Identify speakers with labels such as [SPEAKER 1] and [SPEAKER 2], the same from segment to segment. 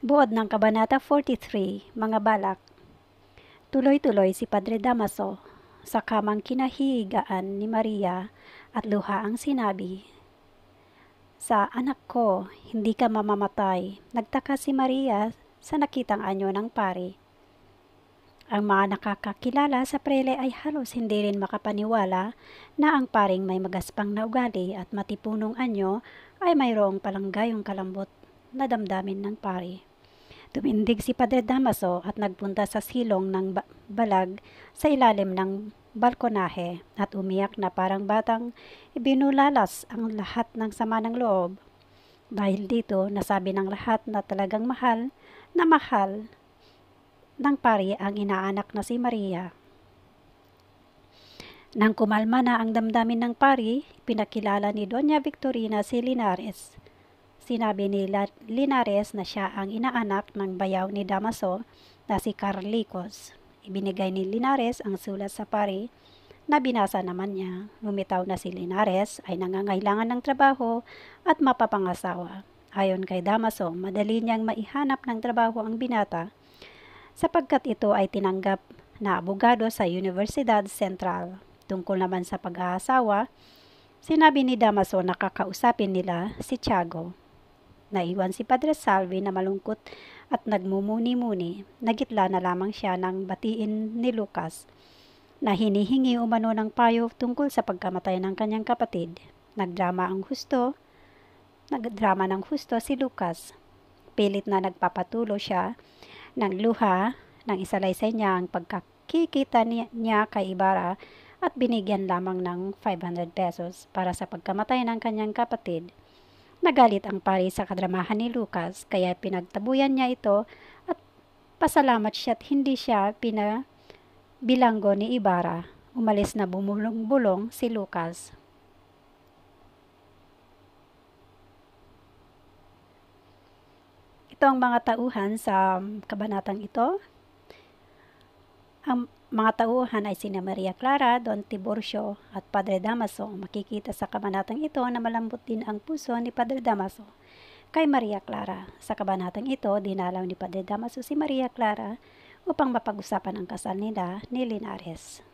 [SPEAKER 1] Buod ng Kabanata 43, Mga Balak. Tuloy-tuloy si Padre Damaso sa kamang kinahigaan ni Maria at luha ang sinabi, "Sa anak ko, hindi ka mamamatay." Nagtaka si Maria sa nakitang anyo ng pari. Ang mga nakakakilala sa prele ay halos hindi rin makapaniwala na ang paring may magaspang na ugali at matipunong anyo ay mayroong palanggayong kalambot na damdamin ng pari. Tumindig si Padre Damaso at nagpunta sa silong ng balag sa ilalim ng balkonahe at umiyak na parang batang ibinulalas ang lahat ng sama ng loob. Dahil dito, nasabi ng lahat na talagang mahal ng pari ang inaanak na si Maria. Nang kumalma na ang damdamin ng pari, pinakilala ni Doña Victorina si Linares. Sinabi ni Linares na siya ang inaanak ng bayaw ni Damaso na si Carlicos. Ibinigay ni Linares ang sulat sa pari na binasa naman niya. Lumitaw na si Linares ay nangangailangan ng trabaho at mapapangasawa. Ayon kay Damaso, madali niyang maihanap ng trabaho ang binata sapagkat ito ay tinanggap na abogado sa Universidad Central. Tungkol naman sa pag-aasawa, sinabi ni Damaso na kakausapin nila si Tiago. Naiwan si Padre Salvi na malungkot at nagmumuni-muni. Nagitla na lamang siya ng batiin ni Lucas na hinihingi umano ng payo tungkol sa pagkamatay ng kanyang kapatid. Nagdrama ng husto si Lucas. Pilit na nagpapatulo siya ng luha nang isalaysay niya ang pagkakikita niya kay Ibarra at binigyan lamang ng 500 pesos para sa pagkamatay ng kanyang kapatid. Nagalit ang pari sa kadramahan ni Lucas kaya pinagtabuyan niya ito at pasalamat siya at hindi siya pinabilanggo ni Ibarra. Umalis na bumulong-bulong si Lucas. Ito ang mga tauhan sa kabanatang ito. Ang mga tauhan ay sina Maria Clara, Don Tiburcio at Padre Damaso. Makikita sa kabanatang ito na malambot din ang puso ni Padre Damaso kay Maria Clara. Sa kabanatang ito, dinalaw ni Padre Damaso si Maria Clara upang mapag-usapan ang kasal nila ni Linares.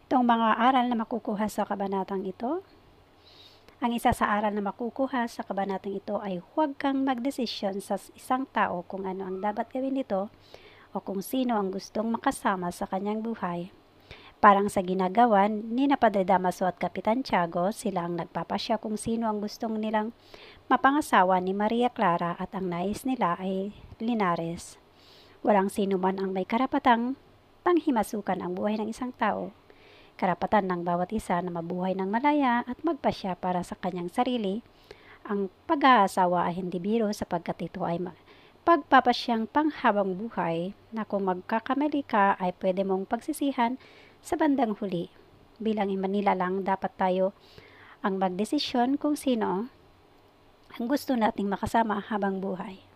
[SPEAKER 1] Itong mga aral na makukuha sa kabanatang ito. Ang isa sa aral na makukuha sa kabanatang ito ay huwag kang magdesisyon sa isang tao kung ano ang dapat gawin nito o kung sino ang gustong makasama sa kanyang buhay. Parang sa ginagawa ni Padre Damaso at Kapitan Tiago, sila ang nagpapasya kung sino ang gustong nilang mapangasawa ni Maria Clara at ang nais nila ay Linares. Walang sino man ang may karapatang panghimasukan ang buhay ng isang tao. Karapatan ng bawat isa na mabuhay ng malaya at magpasya para sa kanyang sarili. Ang pag-aasawa ay hindi biro sapagkat ito ay pagpapasyang panghabang buhay na kung magkakamali ka ay pwede mong pagsisihan sa bandang huli. Bilang Manila lang dapat tayo ang magdesisyon kung sino ang gusto nating makasama habang buhay.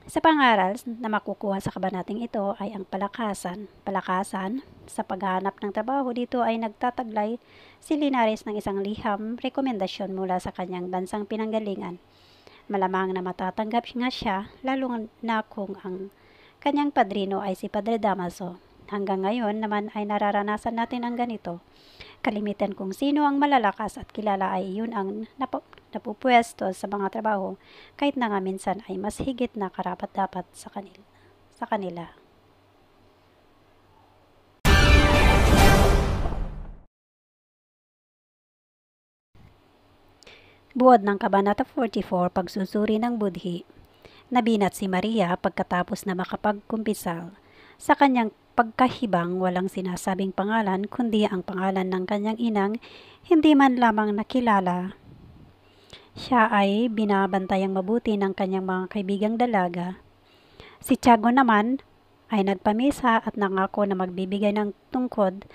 [SPEAKER 1] Sa pangaral na makukuha sa kabanating ito ay ang palakasan. Palakasan sa paghahanap ng trabaho dito ay nagtataglay si Linares ng isang liham rekomendasyon mula sa kanyang bansang pinanggalingan. Malamang na matatanggap nga siya, lalo na kung ang kanyang padrino ay si Padre Damaso. Hanggang ngayon naman ay nararanasan natin ang ganito. Kalimitan kung sino ang malalakas at kilala ay yun ang napupwesto sa mga trabaho, kahit na nga minsan ay mas higit na karapat-dapat sa kanila. Buod ng Kabanata 44, Pagsusuri ng Budhi. Nabinat si Maria pagkatapos na makapagkumpisal. Sa kanyang pagkahibang, walang sinasabing pangalan kundi ang pangalan ng kanyang inang, hindi man lamang nakilala. Siya ay binabantayang mabuti ng kanyang mga kaibigang dalaga. Si Tiago naman ay nagpamisa at nangako na magbibigay ng tungkod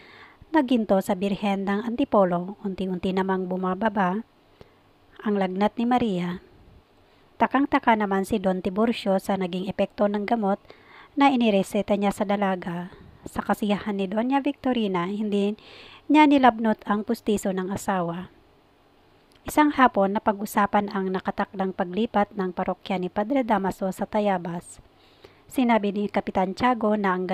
[SPEAKER 1] na ginto sa Birhen ng Antipolo. Unti-unti namang bumababa ang lagnat ni Maria. Takang-taka naman si Don Tiburcio sa naging epekto ng gamot na inireseta niya sa dalaga. Sa kasiyahan ni Doña Victorina, hindi niya nilabnot ang pustiso ng asawa. Isang hapon na pag-usapan ang nakatakdang paglipat ng parokya ni Padre Damaso sa Tayabas. Sinabi ni Kapitan Tiago na ang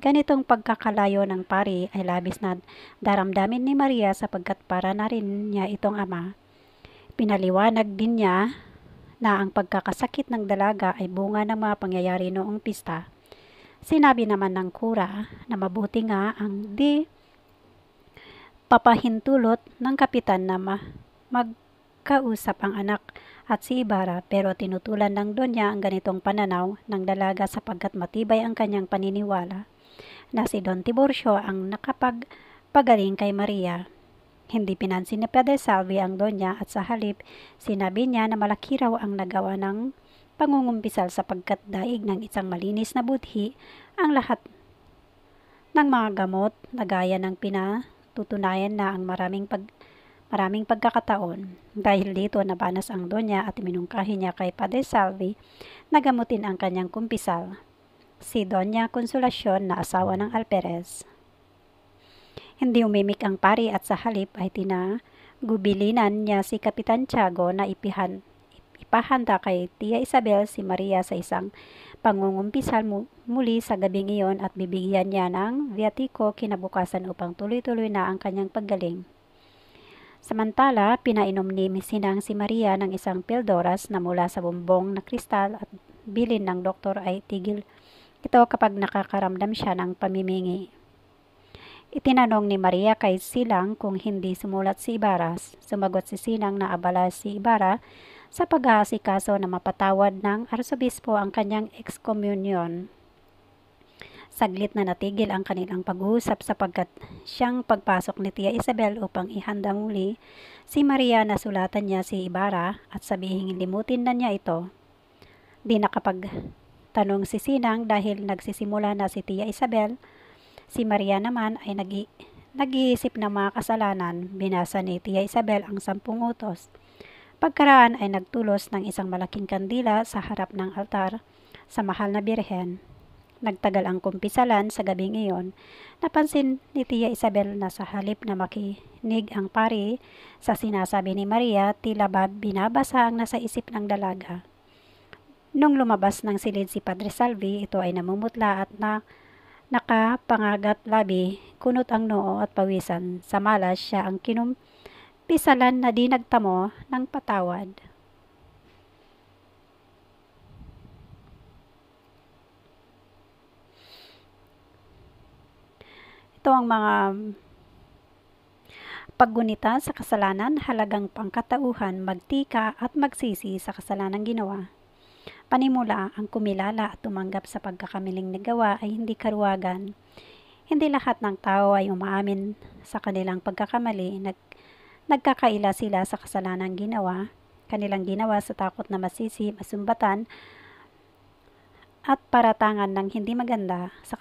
[SPEAKER 1] ganitong pagkakalayo ng pari ay labis na daramdamin ni Maria sapagkat para na rin niya itong ama. Pinaliwanag din niya na ang pagkakasakit ng dalaga ay bunga ng mga pangyayari noong pista. Sinabi naman ng kura na mabuti nga ang di papahintulot ng kapitan na magkausap ang anak at si Ibarra, pero tinutulan ng Donya ang ganitong pananaw ng dalaga sapagkat matibay ang kanyang paniniwala na si Don Tiburcio ang nakapagpagaling kay Maria. Hindi pinansin ni Padre Salvi ang Donya at sa halip sinabi niya na malaki raw ang nagawa ng pangungumpisal sapagkat daig ng isang malinis na budhi ang lahat ng mga gamot na gaya ng pinatutunayan na ang maraming pagkakataon. Dahil dito nabanas ang Donya at minungkahi niya kay Padre Salvi na gamutin ang kanyang kumpisal, si Donya Consolacion na asawa ng Alperes. Hindi umimik ang pari at sa halip ay tinagubilinan niya si Kapitan Tiago na ipahanda kay Tia Isabel si Maria sa isang pangungumpisal muli sa gabing iyon at bibigyan niya ng viatiko kinabukasan upang tuloy-tuloy na ang kanyang paggaling. Samantala, pinainom ni Sinang si Maria ng isang pildoras na mula sa bumbong na kristal at bilin ng doktor ay tigil ito kapag nakakaramdam siya ng pamimingi. Itinanong ni Maria kay Silang kung hindi sumulat si Ibarra. Sumagot si Sinang na abala si Ibarra sa pag-aasikaso na mapatawad ng arsobispo ang kanyang excommunion. Saglit na natigil ang kanilang pag-uusap sapagkat siyang pagpasok ni Tia Isabel upang ihanda muli si Maria na sulatan niya si Ibarra at sabihing limutin na niya ito. Di nakapagtanong si Sinang dahil nagsisimula na si Tia Isabel. Si Maria naman ay nag-iisip ng mga kasalanan. Binasa ni Tia Isabel ang 10 utos. Pagkaraan ay nagtulos ng isang malaking kandila sa harap ng altar sa mahal na birhen. Nagtagal ang kumpisalan sa gabing iyon. Napansin ni Tia Isabel na sa halip na makinig ang pari sa sinasabi ni Maria, tila ba binabasa ang nasa isip ng dalaga. Nung lumabas ng silid si Padre Salvi, ito ay namumutla at nakapangagat labi, kunot ang noo at pawisan. Sa malas siya ang kinumpisalan na di nagtamo ng patawad. Ito ang mga paggunita sa kasalanan, halagang pangkatauhan, magtika at magsisi sa kasalanang ginawa. Panimula, ang kumilala at tumanggap sa pagkakamiling nagawa ay hindi karuwagan. Hindi lahat ng tao ay umaamin sa kanilang pagkakamali. Nagkakaila sila sa kasalanang kanilang ginawa sa takot na masisi, masumbatan, at paratangan ng hindi maganda. Sa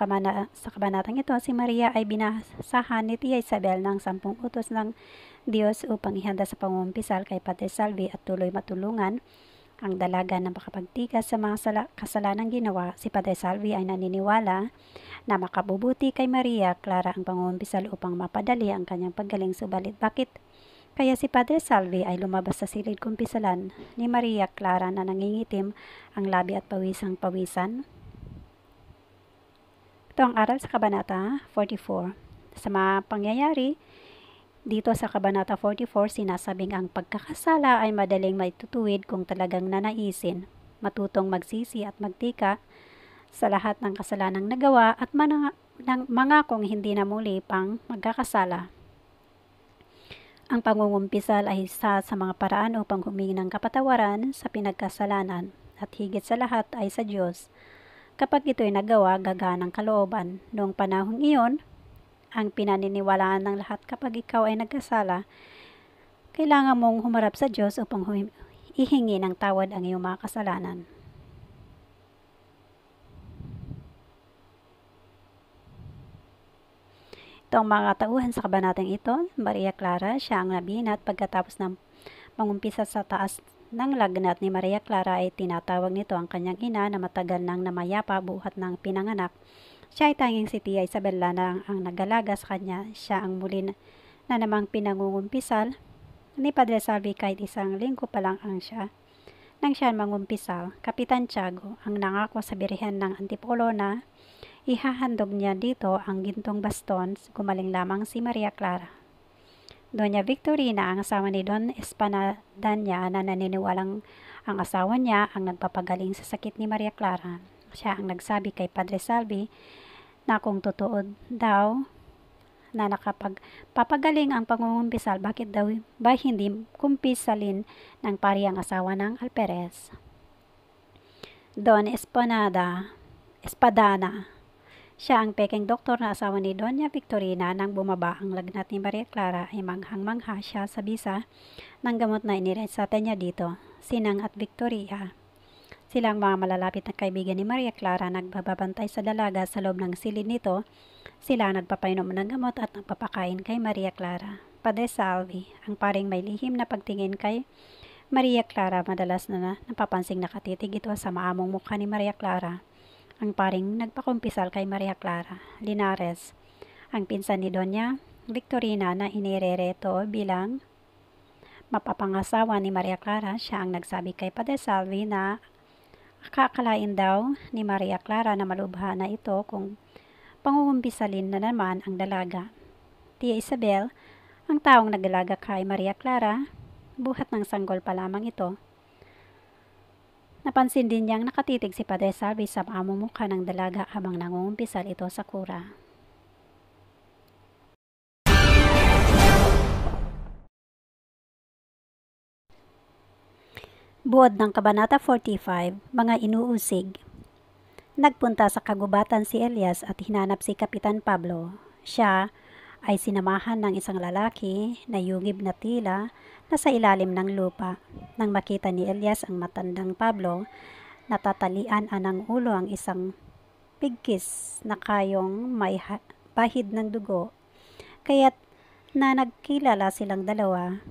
[SPEAKER 1] kabanatang ito, si Maria ay binasahan ni Tia Isabel ng 10 utos ng Diyos upang ihanda sa pangumpisal kay Padre Salvi at tuloy matulungan ang dalaga na makapagtikas sa mga kasalanang ginawa. Si Padre Salvi ay naniniwala na makabubuti kay Maria Clara ang pangumpisal upang mapadali ang kanyang paggaling. Subalit bakit kaya si Padre Salvi ay lumabas sa silid kumpisalan ni Maria Clara na nangingitim ang labi at pawisang-pawisan? Ito ang aral sa Kabanata 44. Sa mga pangyayari dito sa Kabanata 44, sinasabing ang pagkakasala ay madaling maitutuwid kung talagang nanaisin, matutong magsisi at magtika sa lahat ng kasalanang nagawa at mangakong hindi na muli pang magkakasala. Ang pangungumpisal ay isa sa mga paraan upang humingi ng kapatawaran sa pinagkasalanan at higit sa lahat ay sa Diyos. Kapag ito'y nagawa, gagaan ang kalooban. Noong panahong iyon, ang pinaniniwalaan ng lahat kapag ikaw ay nagkasala, kailangan mong humarap sa Diyos upang ihingi ng tawad ang iyong mga kasalanan. Ito ang mga tauhan sa kabanatang ito. Maria Clara, siya ang nabinat pagkatapos ng mangumpisa sa taas ng lagnat ni Maria Clara ay tinatawag nito ang kanyang ina na matagal nang namayapa buhat ng pinanganak. Siya ay tanging si Tia Isabela na ang nag-alaga sa kanya. Siya ang muli na namang pinangungumpisal ni Padre Salvi kahit isang linggo pa lang ang siya. Nang siya mangumpisal, Kapitan Tiago ang nangako sa Birhen ng Antipolo na ihahandog niya dito ang gintong baston, gumaling lamang si Maria Clara. Doña Victorina, ang asawa ni Don Espadanya na naniniwalang ang asawa niya ang nagpapagaling sa sakit ni Maria Clara. Siya ang nagsabi kay Padre Salvi na kung totoo daw na nakapagpapagaling ang pangungumpisal, bakit daw ba hindi kumpisalin ng pari ang asawa ng Alperes? Don Espadana, siya ang peking doktor na asawa ni Doña Victorina. Nang bumaba ang lagnat ni Maria Clara ay manghang-mangha siya sa bisa ng gamot na iniresata niya dito. Sinang at Victoria, silang mga malalapit na kaibigan ni Maria Clara, nagbabantay sa dalaga sa loob ng silid nito. Sila nagpapainom ng gamot at nagpapakain kay Maria Clara. Padre Salvi, ang paring may lihim na pagtingin kay Maria Clara, madalas na napapansing nakatitig ito sa maamong mukha ni Maria Clara. Ang paring nagpakumpisal kay Maria Clara. Linares, ang pinsan ni Doña Victorina na inirereto bilang mapapangasawa ni Maria Clara, siya ang nagsabi kay Padre Salvi na akakalain daw ni Maria Clara na malubha na ito kung pangungumpisalin na naman ang dalaga. Tia Isabel, ang taong nag-alaga kay Maria Clara, buhat ng sanggol pa lamang ito. Napansin din niyang nakatitig si Padre Salvi sa pamumukha ng dalaga habang nangungumpisal ito sa kura. Buod ng Kabanata 45, mga inuusig. Nagpunta sa kagubatan si Elias at hinanap si Kapitan Pablo. Siya ay sinamahan ng isang lalaki na yugib na tila na sa ilalim ng lupa. Nang makita ni Elias ang matandang Pablo, natatalian ng ulo ang isang pigkis na kayong may bahid ng dugo. Kaya't na nagkilala silang dalawa.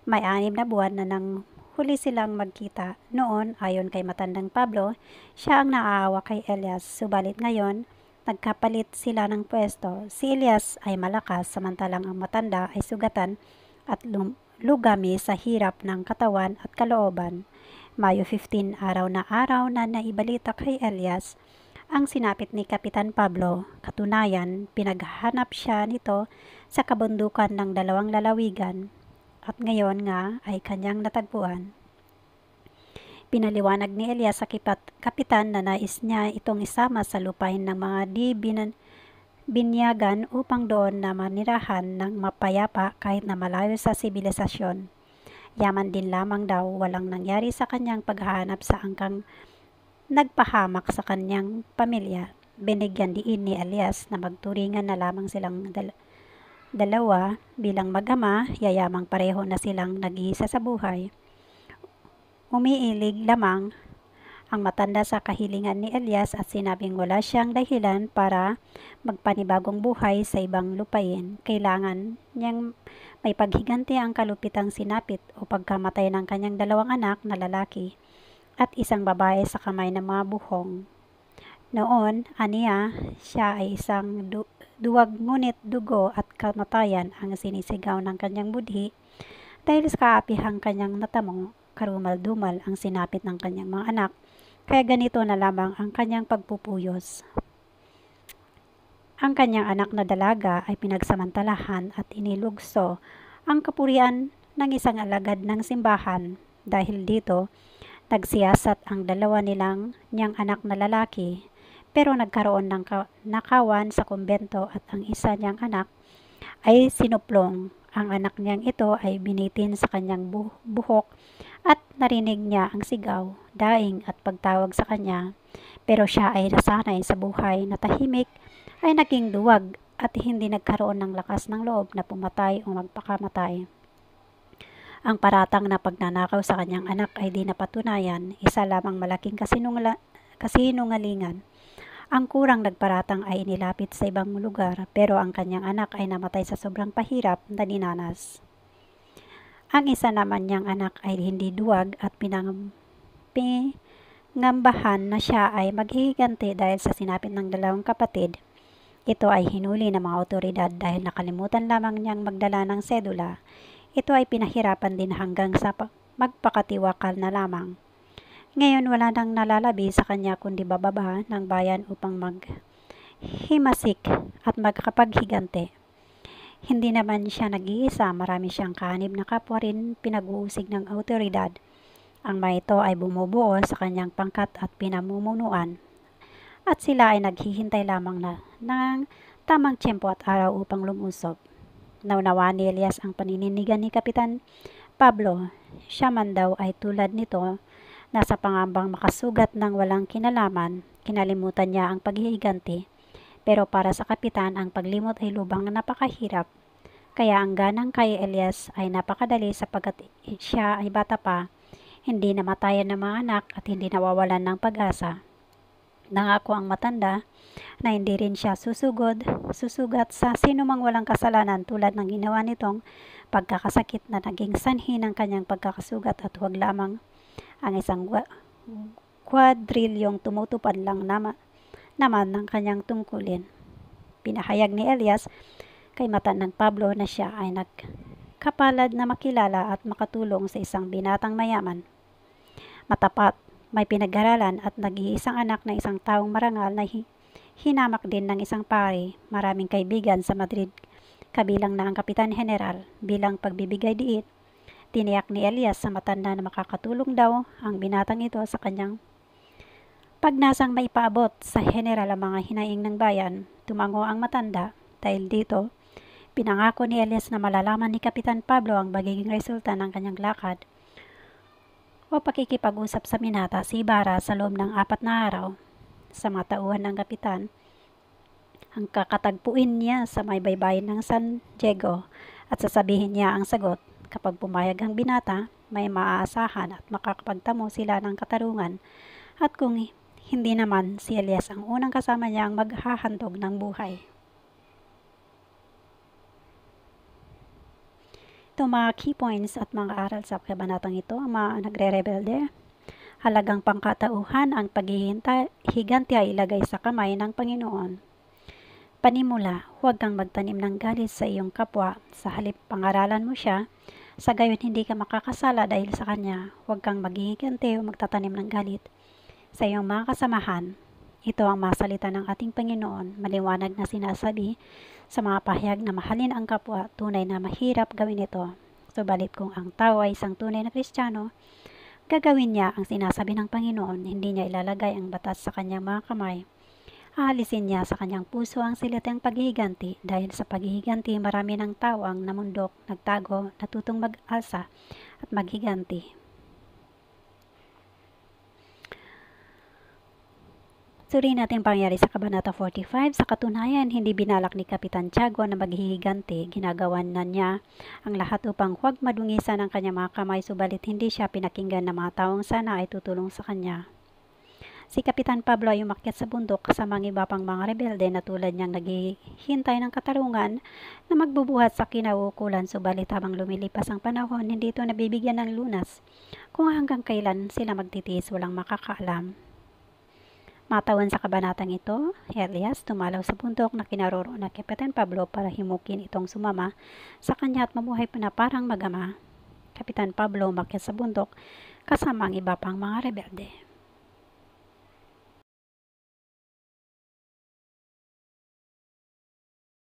[SPEAKER 1] May 6 na buwan na nang huli silang magkita. Noon, ayon kay matandang Pablo, siya ang naaawa kay Elias. Subalit ngayon, nagkapalit sila ng pwesto. Si Elias ay malakas, samantalang ang matanda ay sugatan at lugami sa hirap ng katawan at kalooban. Mayo 15, araw na naibalita kay Elias ang sinapit ni Kapitan Pablo. Katunayan, pinaghanap siya nito sa kabundukan ng 2 lalawigan at ngayon nga ay kanyang natagpuan. Pinaliwanag ni Elias sa kapitan na nais niya itong isama sa lupain ng mga binyagan upang doon na manirahan ng mapayapa kahit na malayo sa sibilisasyon. Yaman din lamang daw, walang nangyari sa kanyang paghahanap sa angkang nagpahamak sa kanyang pamilya. Binigyan diin ni Elias na magturingan na lamang silang dalawa bilang mag-ama, yayamang pareho na silang nag-iisa sa buhay. Umiilig lamang ang matanda sa kahilingan ni Elias at sinabing wala siyang dahilan para magpanibagong buhay sa ibang lupain. Kailangan niyang may paghiganti ang kalupitang sinapit o pagkamatay ng kanyang 2 anak na lalaki at isang babae sa kamay ng mga buhong. Noon, aniya, siya ay isang duwag ngunit dugo at kamatayan ang sinisigaw ng kanyang budhi dahil sa kaapihang kanyang natamo, karumal-dumal ang sinapit ng kanyang mga anak, kaya ganito na lamang ang kanyang pagpupuyos. Ang kanyang anak na dalaga ay pinagsamantalahan at inilugso ang kapurian ng isang alagad ng simbahan. Dahil dito, nagsiyasat ang 2 niyang anak na lalaki, pero nagkaroon ng nakawan sa kumbento at ang isa niyang anak ay sinuplong. Ang anak niyang ito ay binitin sa kanyang buhok at narinig niya ang sigaw, daing at pagtawag sa kanya. Pero siya ay nasanay sa buhay na tahimik, ay naging duwag at hindi nagkaroon ng lakas ng loob na pumatay o magpakamatay. Ang paratang na pagnanakaw sa kanyang anak ay di napatunayan, isa lamang malaking kasinungalingan. Ang kurang nagparatang ay inilapit sa ibang lugar, pero ang kanyang anak ay namatay sa sobrang pahirap na dinanas. Ang isa naman niyang anak ay hindi duwag at ngambahan na siya ay maghihiganti dahil sa sinapit ng dalawang kapatid, ito ay hinuli ng mga otoridad dahil nakalimutan lamang niyang magdala ng sedula. Ito ay pinahirapan din hanggang sa magpakatiwakal na lamang. Ngayon wala nang nalalabi sa kanya kundi bababa ng bayan upang maghimasik at magkapaghiganti. Hindi naman siya nag-iisa, marami siyang kahanib na kapwa rin pinag-uusig ng otoridad. Ang mga ito ay bumubuo sa kanyang pangkat at pinamumunuan. At sila ay naghihintay lamang ng tamang tiyempo at araw upang lumusob. Naunawaan ni Elias ang panininigan ni Kapitan Pablo. Siya man daw ay tulad nito, nasa pangambang makasugat ng walang kinalaman. Kinalimutan niya ang paghihiganti. Pero para sa kapitan, ang paglimot ay lubang na napakahirap. Kaya ang ganang kay Elias ay napakadali sapagkat siya ay bata pa, hindi namatayan ng mga anak at hindi nawawalan ng pag-asa. Nangako ang matanda na hindi rin siya susugat sa sinumang walang kasalanan tulad ng ginawa nitong pagkakasakit na naging sanhi ng kanyang pagkakasugat at huwag lamang ang isang kwadrilyong tumutupad lang naman ng kanyang tungkulin. Pinahayag ni Elias kay matandang Pablo na siya ay nagkapalad na makilala at makatulong sa isang binatang mayaman, matapat, may pinag-aralan at nag-iisang anak na isang taong marangal na hinamak din ng isang pari, maraming kaibigan sa Madrid, kabilang na ang Kapitan General. Bilang pagbibigay diit, tiniyak ni Elias sa matanda na makakatulong daw ang binatang ito sa kanyang pagnasang maipaabot sa general ang mga hinaing ng bayan. Tumango ang matanda dahil dito, pinangako ni Elias na malalaman ni Kapitan Pablo ang magiging resulta ng kanyang lakad o pakikipag-usap sa Minata si Ibarra sa loob ng 4 na araw. Sa mga tauhan ng kapitan, ang kakatagpuin niya sa may baybayin ng San Diego at sasabihin niya ang sagot. Kapag pumayag ang binata, may maaasahan at makakapagtamo sila ng katarungan, at kung hindi naman, si Elias ang unang kasama niya ang maghahandog ng buhay. Ito mga key points at mga aral sa kabanatang ito, ang mga nagre-rebelde. Halagang pangkatauhan, ang paghihiganti ay ilagay sa kamay ng Panginoon. Panimula, huwag kang magtanim ng galit sa iyong kapwa, sa halip pangaralan mo siya, sa gayon hindi ka makakasala dahil sa kanya. Huwag kang maghihiganti o magtatanim ng galit sa iyong mga kasamahan. Ito ang masalita ng ating Panginoon, maliwanag na sinasabi sa mga pahayag na mahalin ang kapwa, tunay na mahirap gawin ito. Subalit kung ang tao ay isang tunay na Kristiyano, gagawin niya ang sinasabi ng Panginoon, hindi niya ilalagay ang batas sa kanyang mga kamay. Aalisin niya sa kanyang puso ang salitang paghihiganti, dahil sa paghihiganti marami ng tao ang namundok, nagtago, natutong mag-alsa at maghiganti. Suriin natin pangyari sa Kabanata 45. Sa katunayan, hindi binalak ni Kapitan Tiago na maghihiganti. Ginagawan na niya ang lahat upang huwag madungisan ang kanyang mga kamay, subalit hindi siya pinakinggan ng mga taong sana ay tutulong sa kanya. Si Kapitan Pablo ay umakyat sa bundok kasama ang iba pang mga rebelde na tulad niyang naghihintay ng katarungan na magbubuhat sa kinauukulan, subalit habang lumilipas ang panahon, hindi ito nabibigyan ng lunas. Kung hanggang kailan sila magtitiis, walang makakaalam. Matawan sa kabanatang ito, Elias tumalaw sa bundok na kinaroroon ng Kapitan Pablo para himukin itong sumama sa kanya at mabuhay pa na parang mag-ama. Kapitan Pablo umakyat sa bundok kasama ang iba pang mga rebelde.